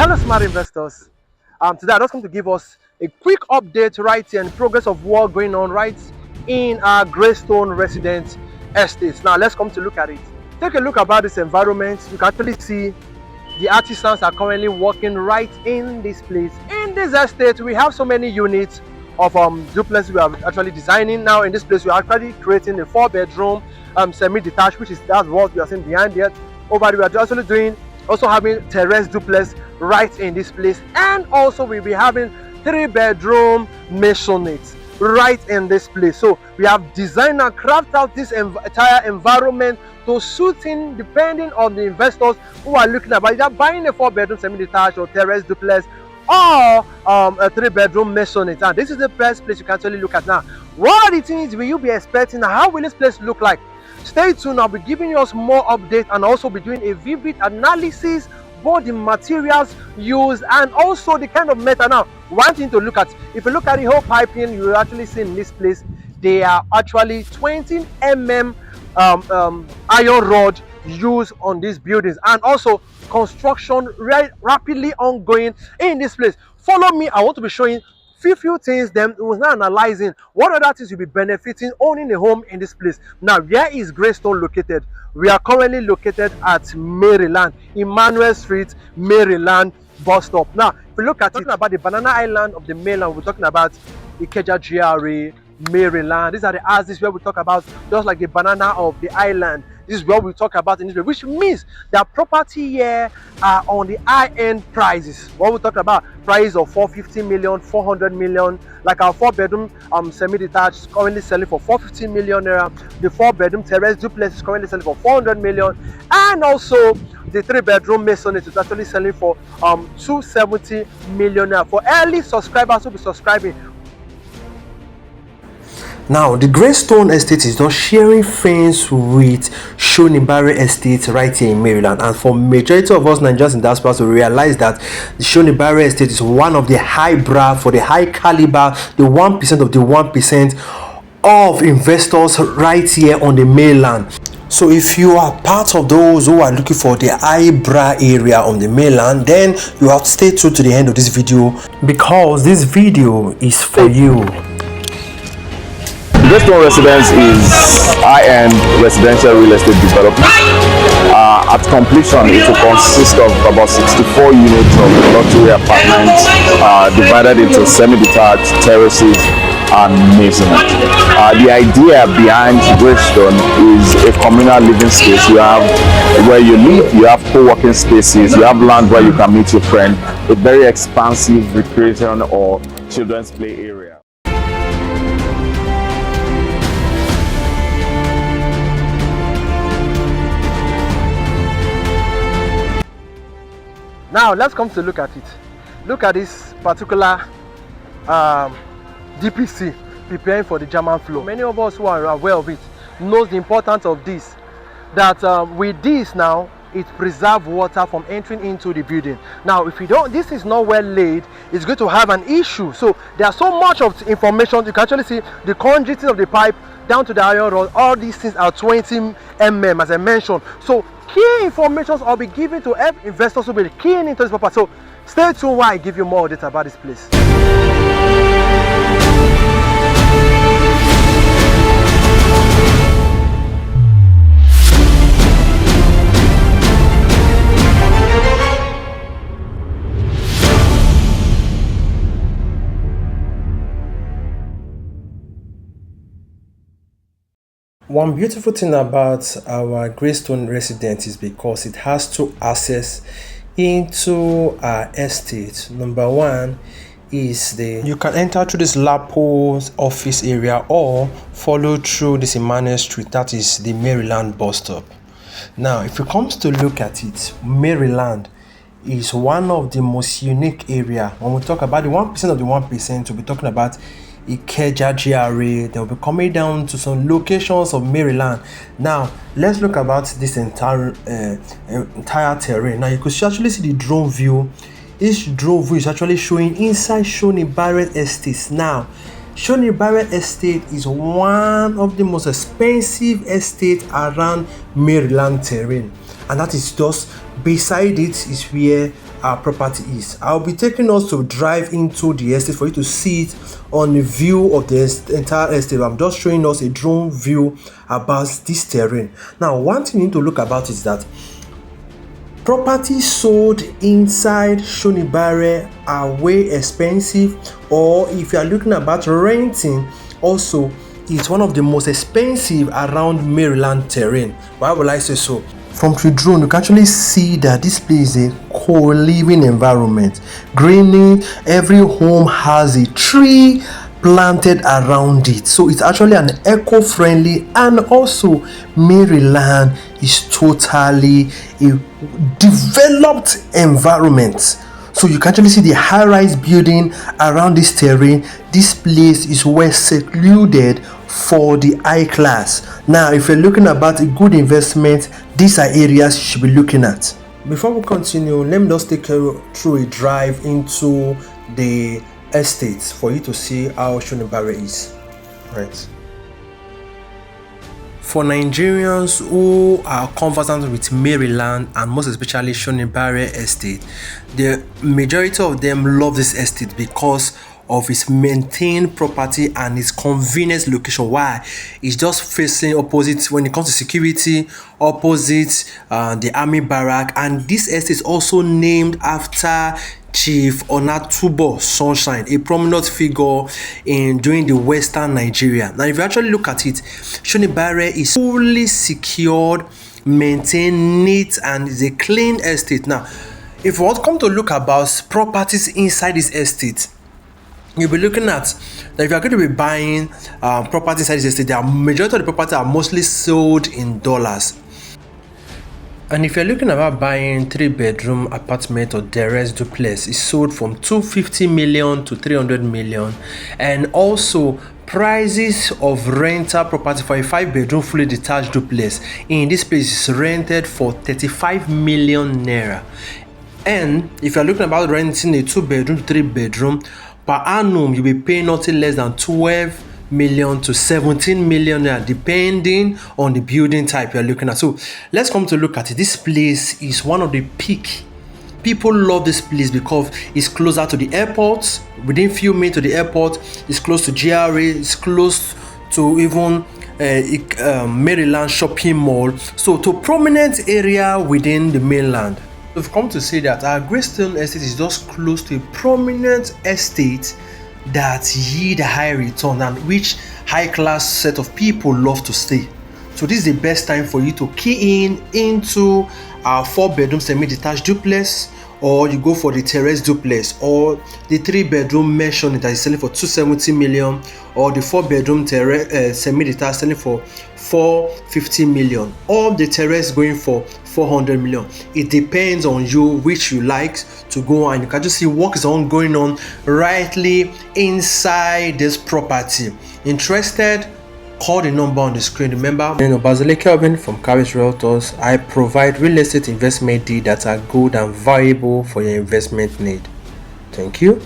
Hello smart investors. Today I'm just going to give us a quick update right here and progress of work going on right in our Greystone Residence estates. Now let's come to look at it. Take a look about this environment. You can actually see the artisans are currently working right in this place. In this estate, we have so many units of duplex we are actually designing. Now in this place, we are actually creating a 4-bedroom semi-detached, which is that's what we are seeing behind here. Over there, we are actually also having terrace duplex right in this place, and also we'll be having 3-bedroom maisonette right in this place. So we have designed and crafted out this entire environment to suit in depending on the investors who are looking at either buying a 4-bedroom semi-detached or terrace duplex or a 3-bedroom maisonette. And this is the best place you can actually look at. Now, what are the things will you be expecting? How will this place look like? Stay tuned. I'll be giving you more updates and also be doing a vivid analysis, both the materials used and also the kind of metal. Now, one thing to look at, if you look at the whole piping, you will actually see in this place, they are actually 20 mm iron rod used on these buildings, and also construction rapidly ongoing in this place. Follow me. I want to be showing few things. Then we will now analyzing what other things will be benefiting owning a home in this place. Now, where is Greystone located? We are currently located at Maryland, Emmanuel Street, Maryland bus stop. Now, if you look at talking about the banana island of the mainland, we're talking about Ikeja GRA, Maryland. These are the houses where we talk about just like the banana of the island. This is what we talk about in this way, which means that property here are on the high-end prices. What we talk about, price of 450 million, 400 million. Like our 4-bedroom semi-detached is currently selling for 450 million naira. The 4-bedroom terrace duplex is currently selling for 400 million, and also the 3-bedroom maisonette is actually selling for 270 million naira. For early subscribers who will be subscribing. Now, the Greystone Estate is just sharing fence with Shonibare Estate right here in Maryland, and for majority of us Nigerians in diaspora to realize that the Shonibare Estate is one of the highbrow, for the high caliber, the 1% of the 1% of investors right here on the mainland. So if you are part of those who are looking for the highbrow area on the mainland, then you have to stay true to the end of this video, because this video is for you. Greystone Residence is high-end residential real estate development. At completion, it will consist of about 64 units of luxury apartments divided into semi-detached, terraces, and maisonette. The idea behind Greystone is a communal living space. You have where you live, you have co-working spaces, you have land where you can meet your friend, a very expansive recreation or children's play area. Now let's come to look at it. Look at this particular DPC preparing for the German flu. Many of us who are aware of it knows the importance of this. That with this now, it preserves water from entering into the building. Now, if you don't, this is not well laid, it's going to have an issue. So there's so much of information. You can actually see the conduiting of the pipe down to the iron rod. All these things are 20 mm, as I mentioned. So key information I'll be giving to every investors who will be keying into this property. So stay tuned while I give you more data about this place. One beautiful thing about our Greystone Residence is because it has 2 access into our estate. Number one is you can enter through this Lapo's office area or follow through this Emmanuel Street, that is the Maryland bus stop. Now, if it comes to look at it, Maryland is one of the most unique area. When we talk about the 1% of the 1%, we'll be talking about Ikeja GRA. They'll be coming down to some locations of Maryland. Now let's look about this entire terrain. Now you could actually see the drone view. Each drone view is actually showing inside Shonibare Estate. Now Shonibare Estate is one of the most expensive estates around Maryland terrain, and that is just beside it is where our property is. I'll be taking us to drive into the estate for you to see it on the view of the entire estate. I'm just showing us a drone view about this terrain. Now, one thing you need to look about is that property sold inside Shonibare are way expensive, or if you are looking about renting, also it's one of the most expensive around Maryland terrain. Why would I say so? From the drone, you can actually see that this place is a co-living environment. Greening, every home has a tree planted around it, so it's actually an eco-friendly, and also Maryland is totally a developed environment. So you can actually see the high-rise building around this terrain. This place is well secluded for the high class. Now, if you're looking about a good investment, these are areas you should be looking at. Before we continue, let me just take you through a drive into the estate for you to see how Shonibare is. Right. For Nigerians who are conversant with Maryland and most especially Shonibare estate, the majority of them love this estate because of its maintained property and its convenient location. Why? It's just facing opposite when it comes to security, opposite the Army Barracks, and this estate is also named after Chief Onatubo Sunshine, a prominent figure during the Western Nigeria. Now, if you actually look at it, Shonibare is fully secured, maintained, neat, and is a clean estate. Now, if you want to come to look about properties inside this estate, you'll be looking at that if you're going to be buying property inside this estate, the majority of the properties are mostly sold in dollars. And if you're looking about buying 3-bedroom apartment or terrace duplex, it's sold from 250 million to 300 million. And also prices of rental property for a 5-bedroom fully detached duplex in this place is rented for 35 million naira. And if you're looking about renting a 2-bedroom to 3-bedroom, per annum you'll be paying nothing less than 12 million to 17 million naira, depending on the building type you're looking at. So let's come to look at it. This place is one of the peak. People love this place because it's closer to the airport, within few minutes to the airport. It's close to GRA, it's close to even Maryland shopping mall, so to prominent area within the mainland. We've come to say that our Greystone estate is just close to a prominent estate that yield a high return and which high class set of people love to stay. So this is the best time for you to key into our 4-bedroom semi-detached duplex, or you go for the terrace duplex, or the 3-bedroom mansion that is selling for 270 million, or the 4-bedroom semi-detached selling for 450 million, or the terrace going for 400 million. It depends on you which you like to go, and you can just see what is going on rightly inside this property. Interested? Call the number on the screen. Remember, Ikeja from Cabbage Realtors. I provide real estate investment deals that are good and valuable for your investment need. Thank you.